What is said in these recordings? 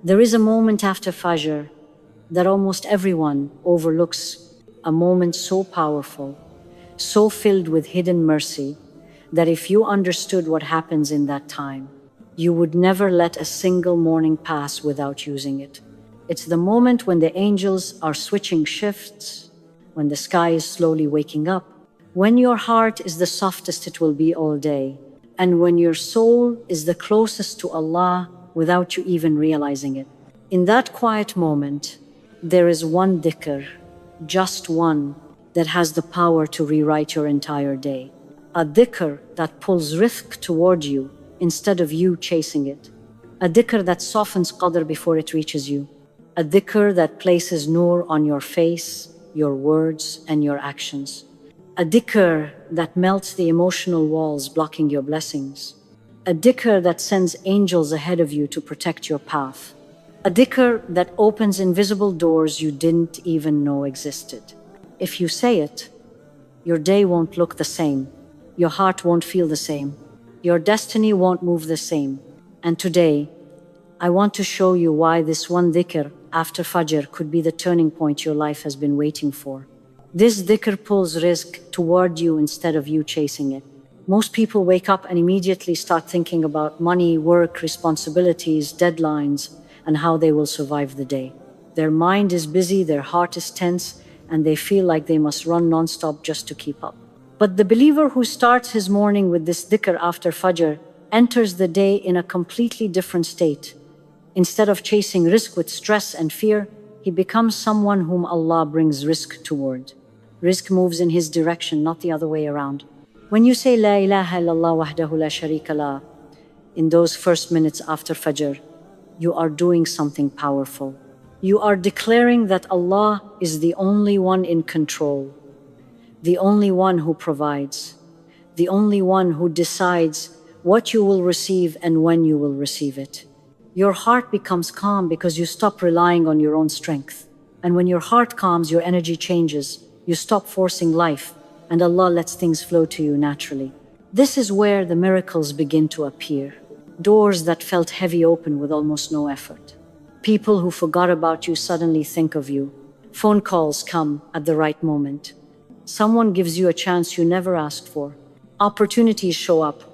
There is a moment after Fajr that almost everyone overlooks, a moment so powerful, so filled with hidden mercy, that if you understood what happens in that time, you would never let a single morning pass without using it. It's the moment when the angels are switching shifts, when the sky is slowly waking up, when your heart is the softest it will be all day, and when your soul is the closest to Allah without you even realizing it. In that quiet moment, there is one dhikr, just one, that has the power to rewrite your entire day. A dhikr that pulls rizq toward you instead of you chasing it. A dhikr that softens qadr before it reaches you. A dhikr that places nur on your face, your words, and your actions. A dhikr that melts the emotional walls blocking your blessings. A dhikr that sends angels ahead of you to protect your path. A dhikr that opens invisible doors you didn't even know existed. If you say it, your day won't look the same. Your heart won't feel the same. Your destiny won't move the same. And today, I want to show you why this one dhikr after Fajr could be the turning point your life has been waiting for. This dhikr pulls rizq toward you instead of you chasing it. Most people wake up and immediately start thinking about money, work, responsibilities, deadlines, and how they will survive the day. Their mind is busy, their heart is tense, and they feel like they must run nonstop just to keep up. But the believer who starts his morning with this dhikr after Fajr enters the day in a completely different state. Instead of chasing rizq with stress and fear, he becomes someone whom Allah brings rizq toward. Rizq moves in his direction, not the other way around. When you say La ilaha illallah wahdahu la sharika la in those first minutes after Fajr, you are doing something powerful. You are declaring that Allah is the only one in control, the only one who provides, the only one who decides what you will receive and when you will receive it. Your heart becomes calm because you stop relying on your own strength. And when your heart calms, your energy changes. You stop forcing life, and Allah lets things flow to you naturally. This is where the miracles begin to appear. Doors that felt heavy open with almost no effort. People who forgot about you suddenly think of you. Phone calls come at the right moment. Someone gives you a chance you never asked for. Opportunities show up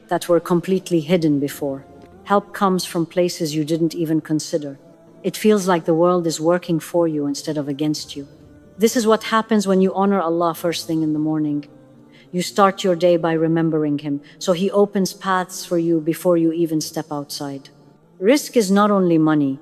that were completely hidden before. Help comes from places you didn't even consider. It feels like the world is working for you instead of against you. This is what happens when you honor Allah first thing in the morning. You start your day by remembering Him, so He opens paths for you before you even step outside. Rizq is not only money.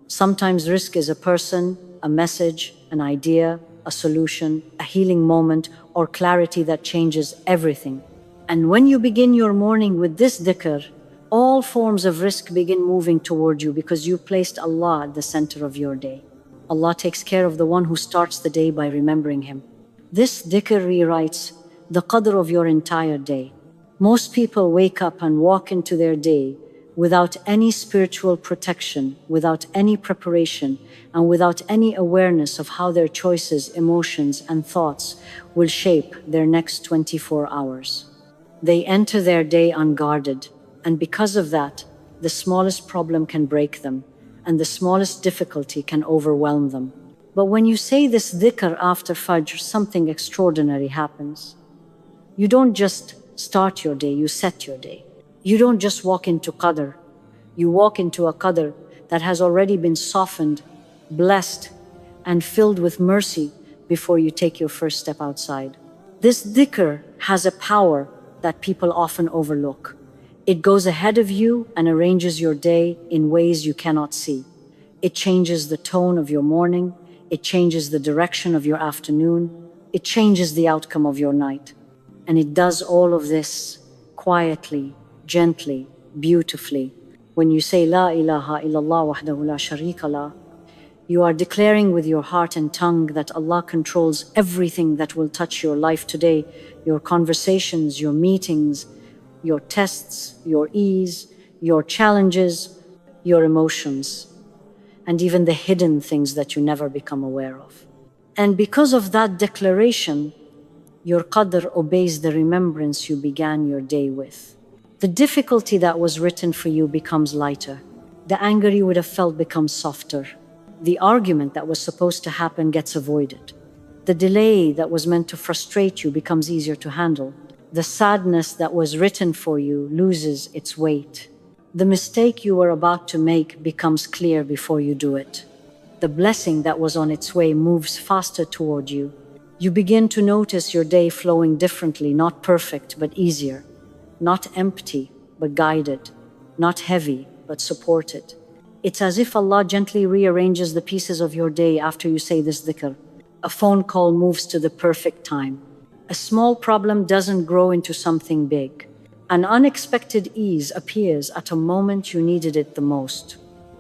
Sometimes rizq is a person, a message, an idea, a solution, a healing moment, or clarity that changes everything. And when you begin your morning with this dhikr, all forms of rizq begin moving toward you because you placed Allah at the center of your day. Allah takes care of the one who starts the day by remembering Him. This dhikr rewrites the qadr of your entire day. Most people wake up and walk into their day without any spiritual protection, without any preparation, and without any awareness of how their choices, emotions, and thoughts will shape their next 24 hours. They enter their day unguarded, and because of that, the smallest problem can break them, and the smallest difficulty can overwhelm them. But when you say this dhikr after Fajr, something extraordinary happens. You don't just start your day, you set your day. You don't just walk into qadr, you walk into a qadr that has already been softened, blessed, and filled with mercy before you take your first step outside. This dhikr has a power that people often overlook. It goes ahead of you and arranges your day in ways you cannot see. It changes the tone of your morning, it changes the direction of your afternoon, it changes the outcome of your night. And it does all of this quietly, gently, beautifully. When you say La ilaha illallah wahdahu la sharika la, you are declaring with your heart and tongue that Allah controls everything that will touch your life today, your conversations, your meetings, your tests, your ease, your challenges, your emotions, and even the hidden things that you never become aware of. And because of that declaration, your qadr obeys the remembrance you began your day with. The difficulty that was written for you becomes lighter. The anger you would have felt becomes softer. The argument that was supposed to happen gets avoided. The delay that was meant to frustrate you becomes easier to handle. The sadness that was written for you loses its weight. The mistake you were about to make becomes clear before you do it. The blessing that was on its way moves faster toward you. You begin to notice your day flowing differently, not perfect, but easier. Not empty, but guided. Not heavy, but supported. It's as if Allah gently rearranges the pieces of your day after you say this dhikr. A phone call moves to the perfect time. A small problem doesn't grow into something big. An unexpected ease appears at a moment you needed it the most.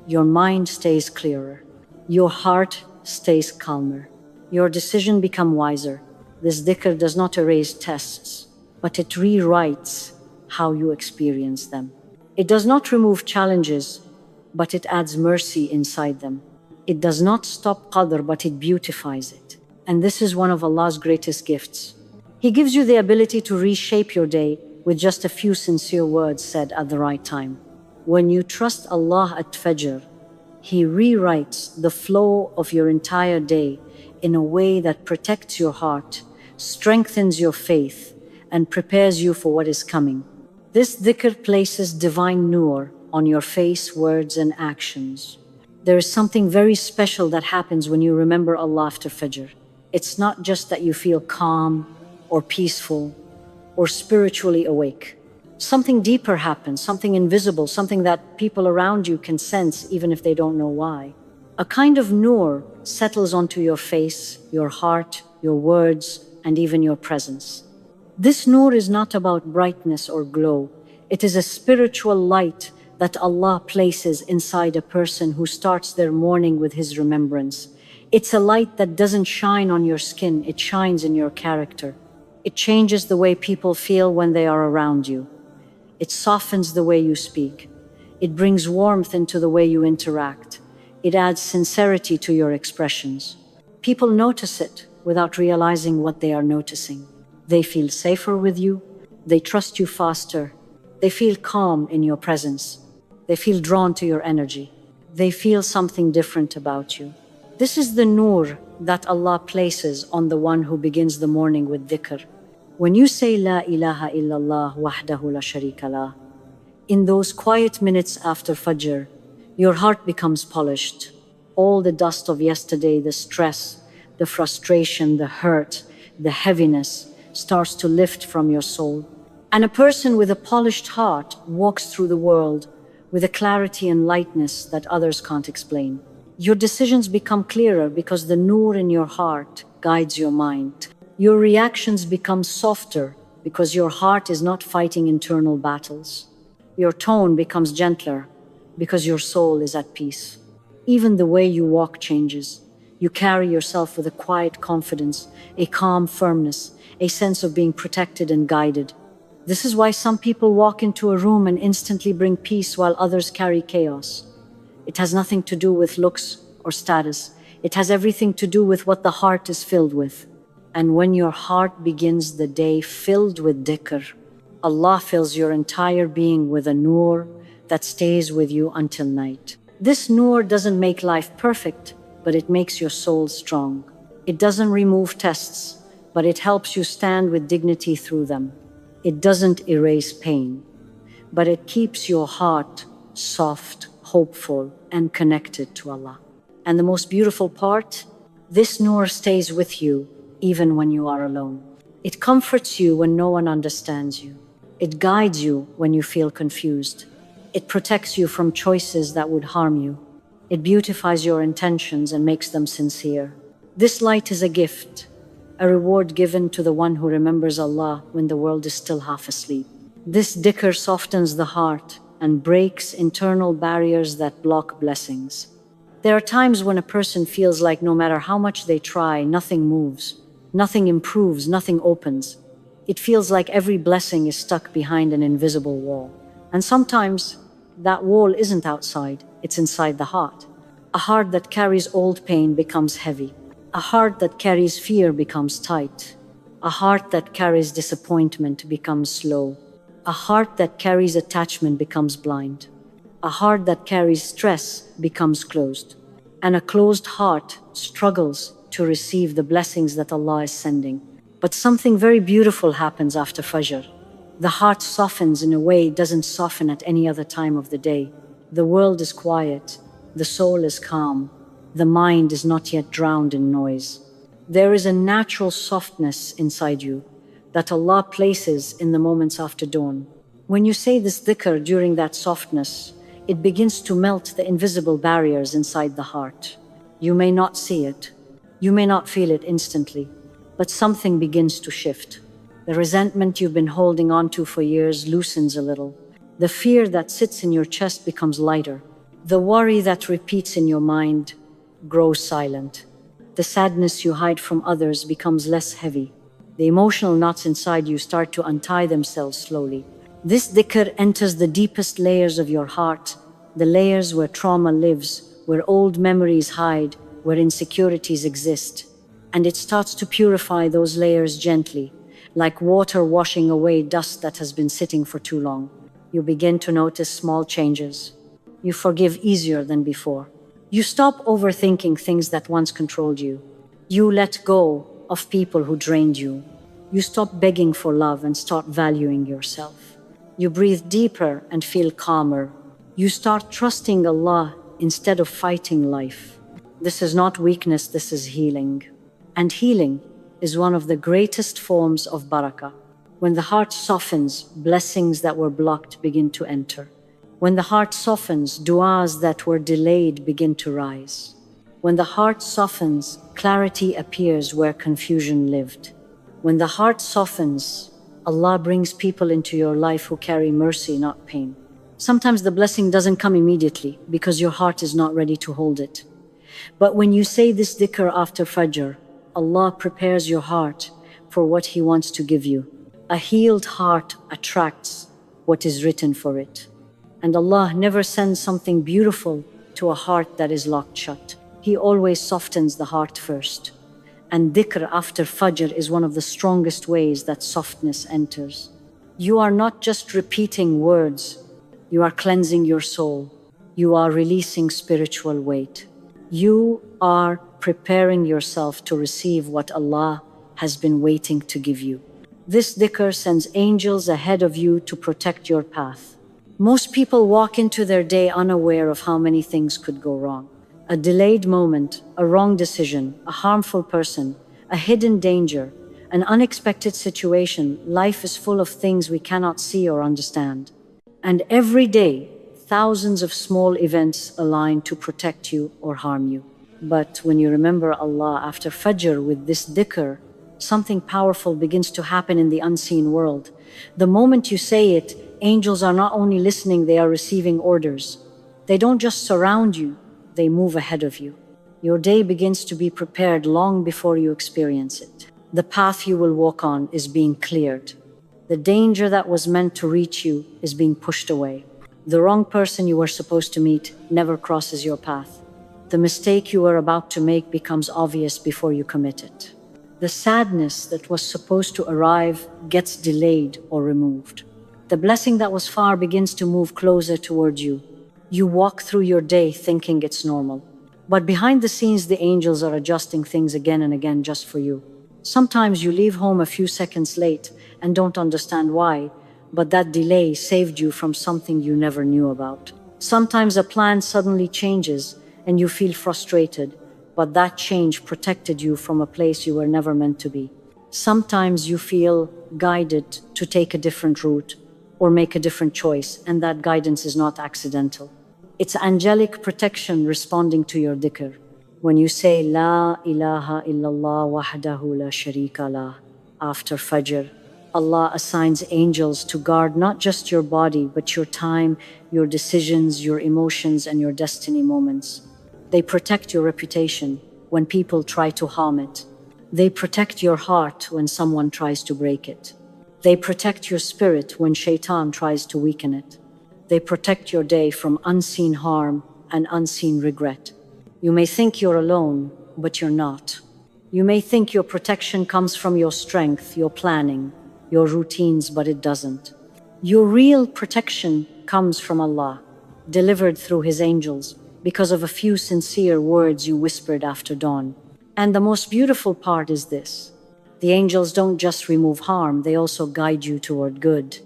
Your mind stays clearer. Your heart stays calmer. Your decision becomes wiser. This dhikr does not erase tests, but it rewrites how you experience them. It does not remove challenges, but it adds mercy inside them. It does not stop qadr, but it beautifies it. And this is one of Allah's greatest gifts. He gives you the ability to reshape your day with just a few sincere words said at the right time. When you trust Allah at Fajr, He rewrites the flow of your entire day in a way that protects your heart, strengthens your faith, and prepares you for what is coming. This dhikr places divine nur on your face, words, and actions. There is something very special that happens when you remember Allah after Fajr. It's not just that you feel calm or peaceful or spiritually awake. Something deeper happens, something invisible, something that people around you can sense even if they don't know why. A kind of nur settles onto your face, your heart, your words, and even your presence. This nur is not about brightness or glow. It is a spiritual light that Allah places inside a person who starts their morning with His remembrance. It's a light that doesn't shine on your skin, it shines in your character. It changes the way people feel when they are around you. It softens the way you speak. It brings warmth into the way you interact. It adds sincerity to your expressions. People notice it without realizing what they are noticing. They feel safer with you. They trust you faster. They feel calm in your presence. They feel drawn to your energy. They feel something different about you. This is the nur that Allah places on the one who begins the morning with dhikr. When you say La ilaha illallah wahdahu la sharika lah, in those quiet minutes after Fajr, your heart becomes polished. All the dust of yesterday, the stress, the frustration, the hurt, the heaviness starts to lift from your soul. And a person with a polished heart walks through the world with a clarity and lightness that others can't explain. Your decisions become clearer because the nur in your heart guides your mind. Your reactions become softer because your heart is not fighting internal battles. Your tone becomes gentler because your soul is at peace. Even the way you walk changes. You carry yourself with a quiet confidence, a calm firmness, a sense of being protected and guided. This is why some people walk into a room and instantly bring peace while others carry chaos. It has nothing to do with looks or status. It has everything to do with what the heart is filled with. And when your heart begins the day filled with dhikr, Allah fills your entire being with a nur that stays with you until night. This nur doesn't make life perfect, but it makes your soul strong. It doesn't remove tests, but it helps you stand with dignity through them. It doesn't erase pain, but it keeps your heart soft, hopeful, and connected to Allah. And the most beautiful part, this nur stays with you even when you are alone. It comforts you when no one understands you. It guides you when you feel confused. It protects you from choices that would harm you. It beautifies your intentions and makes them sincere. This light is a gift, a reward given to the one who remembers Allah when the world is still half asleep. This dhikr softens the heart and breaks internal barriers that block blessings. There are times when a person feels like no matter how much they try, nothing moves, nothing improves, nothing opens. It feels like every blessing is stuck behind an invisible wall. And sometimes that wall isn't outside, it's inside the heart. A heart that carries old pain becomes heavy. A heart that carries fear becomes tight. A heart that carries disappointment becomes slow. A heart that carries attachment becomes blind. A heart that carries stress becomes closed, and a closed heart struggles to receive the blessings that Allah is sending. But something very beautiful happens after Fajr. The heart softens in a way it doesn't soften at any other time of the day. The world is quiet, the soul is calm, the mind is not yet drowned in noise. There is a natural softness inside you that Allah places in the moments after dawn. When you say this dhikr during that softness, it begins to melt the invisible barriers inside the heart. You may not see it, you may not feel it instantly, but something begins to shift. The resentment you've been holding on to for years loosens a little. The fear that sits in your chest becomes lighter. The worry that repeats in your mind grows silent. The sadness you hide from others becomes less heavy. The emotional knots inside you start to untie themselves slowly. This dhikr enters the deepest layers of your heart, the layers where trauma lives, where old memories hide, where insecurities exist. And it starts to purify those layers gently, like water washing away dust that has been sitting for too long. You begin to notice small changes. You forgive easier than before. You stop overthinking things that once controlled you. You let go of people who drained you. You stop begging for love and start valuing yourself. You breathe deeper and feel calmer. You start trusting Allah instead of fighting life. This is not weakness, this is healing. And healing is one of the greatest forms of barakah. When the heart softens, blessings that were blocked begin to enter. When the heart softens, du'as that were delayed begin to rise. When the heart softens, clarity appears where confusion lived. When the heart softens, Allah brings people into your life who carry mercy, not pain. Sometimes the blessing doesn't come immediately because your heart is not ready to hold it. But when you say this dhikr after Fajr, Allah prepares your heart for what He wants to give you. A healed heart attracts what is written for it. And Allah never sends something beautiful to a heart that is locked shut. He always softens the heart first. And dhikr after Fajr is one of the strongest ways that softness enters. You are not just repeating words, you are cleansing your soul. You are releasing spiritual weight. You are preparing yourself to receive what Allah has been waiting to give you. This dhikr sends angels ahead of you to protect your path. Most people walk into their day unaware of how many things could go wrong. A delayed moment, a wrong decision, a harmful person, a hidden danger, an unexpected situation. Life is full of things we cannot see or understand. And every day, thousands of small events align to protect you or harm you. But when you remember Allah after Fajr with this dhikr, something powerful begins to happen in the unseen world. The moment you say it, angels are not only listening, they are receiving orders. They don't just surround you, they move ahead of you. Your day begins to be prepared long before you experience it. The path you will walk on is being cleared. The danger that was meant to reach you is being pushed away. The wrong person you were supposed to meet never crosses your path. The mistake you were about to make becomes obvious before you commit it. The sadness that was supposed to arrive gets delayed or removed. The blessing that was far begins to move closer toward you. You walk through your day thinking it's normal. But behind the scenes, the angels are adjusting things again and again just for you. Sometimes you leave home a few seconds late and don't understand why, but that delay saved you from something you never knew about. Sometimes a plan suddenly changes and you feel frustrated, but that change protected you from a place you were never meant to be. Sometimes you feel guided to take a different route or make a different choice, and that guidance is not accidental. It's angelic protection responding to your dhikr. When you say La ilaha illallah wahdahu la sharika lah after Fajr, Allah assigns angels to guard not just your body, but your time, your decisions, your emotions, and your destiny moments. They protect your reputation when people try to harm it. They protect your heart when someone tries to break it. They protect your spirit when shaitan tries to weaken it. They protect your day from unseen harm and unseen regret. You may think you're alone, but you're not. You may think your protection comes from your strength, your planning, your routines, but it doesn't. Your real protection comes from Allah. delivered through his angels, because of a few sincere words you whispered after dawn. And the most beautiful part is this: the angels don't just remove harm, they also guide you toward good.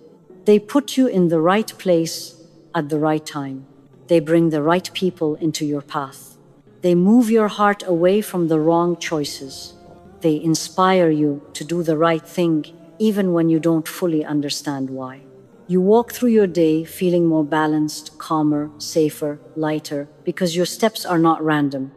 They put you in the right place at the right time. They bring the right people into your path. They move your heart away from the wrong choices. They inspire you to do the right thing even when you don't fully understand why. You walk through your day feeling more balanced, calmer, safer, lighter, because your steps are not random.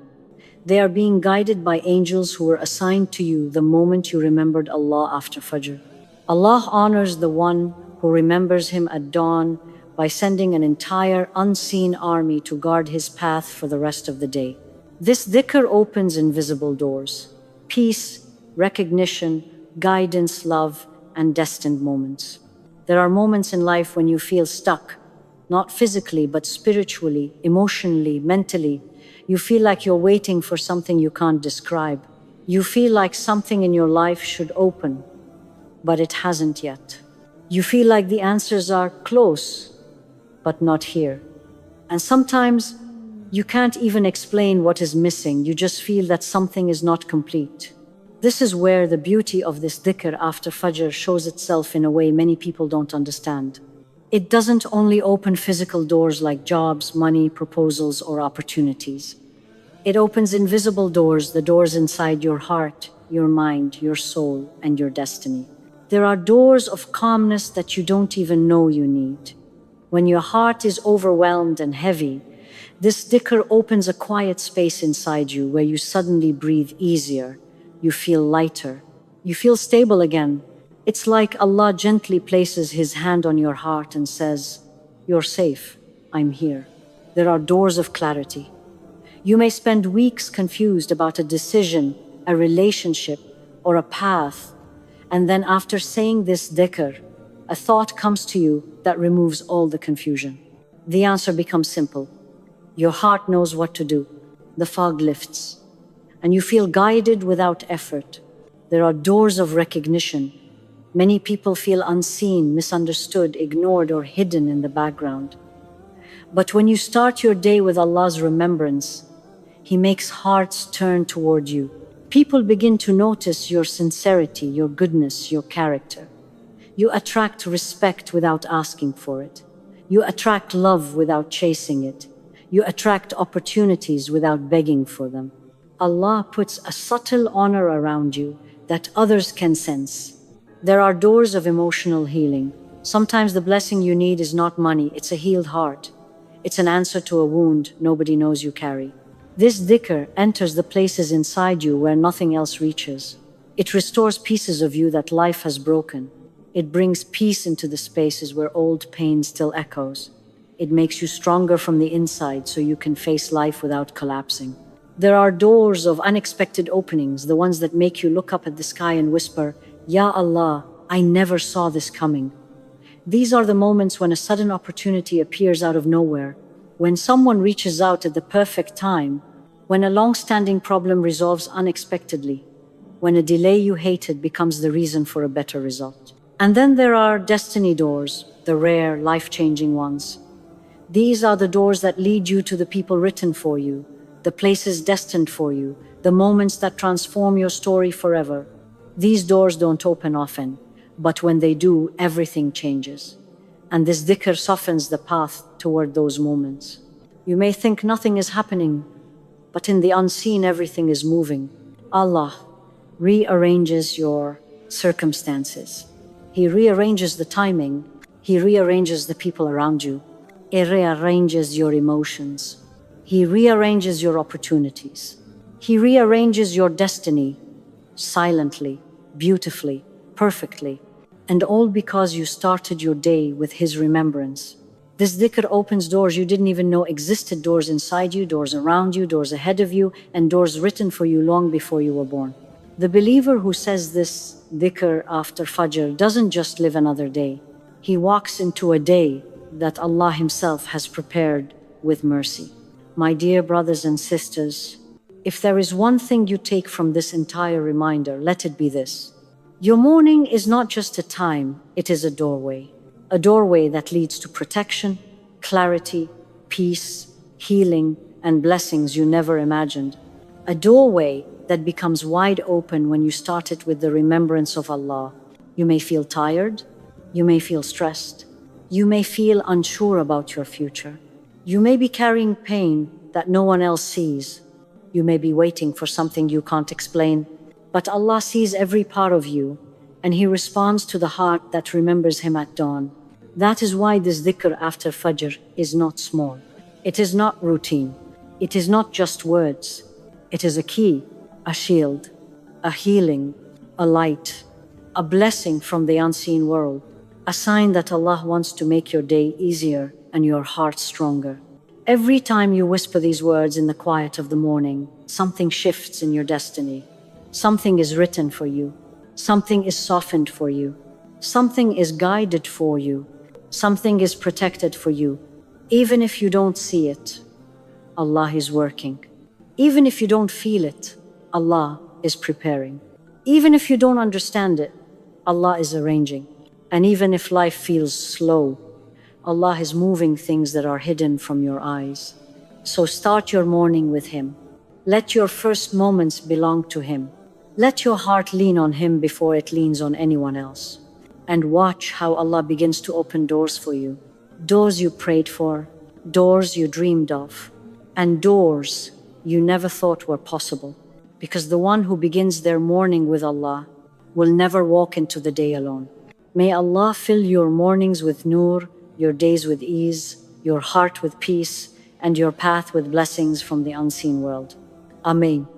They are being guided by angels who were assigned to you the moment you remembered Allah after Fajr. Allah honors the one who remembers Him at dawn by sending an entire unseen army to guard his path for the rest of the day. This dhikr opens invisible doors: peace, recognition, guidance, love, and destined moments. There are moments in life when you feel stuck, not physically, but spiritually, emotionally, mentally. You feel like you're waiting for something you can't describe. You feel like something in your life should open, but it hasn't yet. You feel like the answers are close, but not here. And sometimes you can't even explain what is missing. You just feel that something is not complete. This is where the beauty of this dhikr after Fajr shows itself in a way many people don't understand. It doesn't only open physical doors like jobs, money, proposals, or opportunities. It opens invisible doors, the doors inside your heart, your mind, your soul, and your destiny. There are doors of calmness that you don't even know you need. When your heart is overwhelmed and heavy, this dhikr opens a quiet space inside you where you suddenly breathe easier. You feel lighter. You feel stable again. It's like Allah gently places His hand on your heart and says, "You're safe. I'm here." There are doors of clarity. You may spend weeks confused about a decision, a relationship, or a path, and then after saying this dhikr, a thought comes to you that removes all the confusion. The answer becomes simple. Your heart knows what to do. The fog lifts, and you feel guided without effort. There are doors of recognition. Many people feel unseen, misunderstood, ignored, or hidden in the background. But when you start your day with Allah's remembrance, He makes hearts turn toward you. People begin to notice your sincerity, your goodness, your character. You attract respect without asking for it. You attract love without chasing it. You attract opportunities without begging for them. Allah puts a subtle honor around you that others can sense. There are doors of emotional healing. Sometimes the blessing you need is not money, it's a healed heart. It's an answer to a wound nobody knows you carry. This dhikr enters the places inside you where nothing else reaches. It restores pieces of you that life has broken. It brings peace into the spaces where old pain still echoes. It makes you stronger from the inside so you can face life without collapsing. There are doors of unexpected openings, the ones that make you look up at the sky and whisper, "Ya Allah, I never saw this coming." These are the moments when a sudden opportunity appears out of nowhere, when someone reaches out at the perfect time, when a long-standing problem resolves unexpectedly, when a delay you hated becomes the reason for a better result. And then there are destiny doors, the rare, life-changing ones. These are the doors that lead you to the people written for you, the places destined for you, the moments that transform your story forever. These doors don't open often, but when they do, everything changes. And this dhikr softens the path toward those moments. You may think nothing is happening, but in the unseen, everything is moving. Allah rearranges your circumstances. He rearranges the timing. He rearranges the people around you. He rearranges your emotions. He rearranges your opportunities. He rearranges your destiny silently, beautifully, perfectly, and all because you started your day with His remembrance. This dhikr opens doors you didn't even know existed, doors inside you, doors around you, doors ahead of you, and doors written for you long before you were born. The believer who says this dhikr after Fajr doesn't just live another day. He walks into a day that Allah Himself has prepared with mercy. My dear brothers and sisters, if there is one thing you take from this entire reminder, let it be this. Your morning is not just a time, it is a doorway. A doorway that leads to protection, clarity, peace, healing, and blessings you never imagined. A doorway that becomes wide open when you start it with the remembrance of Allah. You may feel tired, you may feel stressed, you may feel unsure about your future. You may be carrying pain that no one else sees. You may be waiting for something you can't explain, but Allah sees every part of you, and He responds to the heart that remembers Him at dawn. That is why this dhikr after Fajr is not small. It is not routine. It is not just words. It is a key, a shield, a healing, a light, a blessing from the unseen world, a sign that Allah wants to make your day easier and your heart stronger. Every time you whisper these words in the quiet of the morning, something shifts in your destiny. Something is written for you. Something is softened for you. Something is guided for you. Something is protected for you. Even if you don't see it, Allah is working. Even if you don't feel it, Allah is preparing. Even if you don't understand it, Allah is arranging. And even if life feels slow, Allah is moving things that are hidden from your eyes. So start your morning with Him. Let your first moments belong to Him. Let your heart lean on Him before it leans on anyone else. And watch how Allah begins to open doors for you. Doors you prayed for, doors you dreamed of, and doors you never thought were possible. Because the one who begins their morning with Allah will never walk into the day alone. May Allah fill your mornings with nur, your days with ease, your heart with peace, and your path with blessings from the unseen world. Ameen.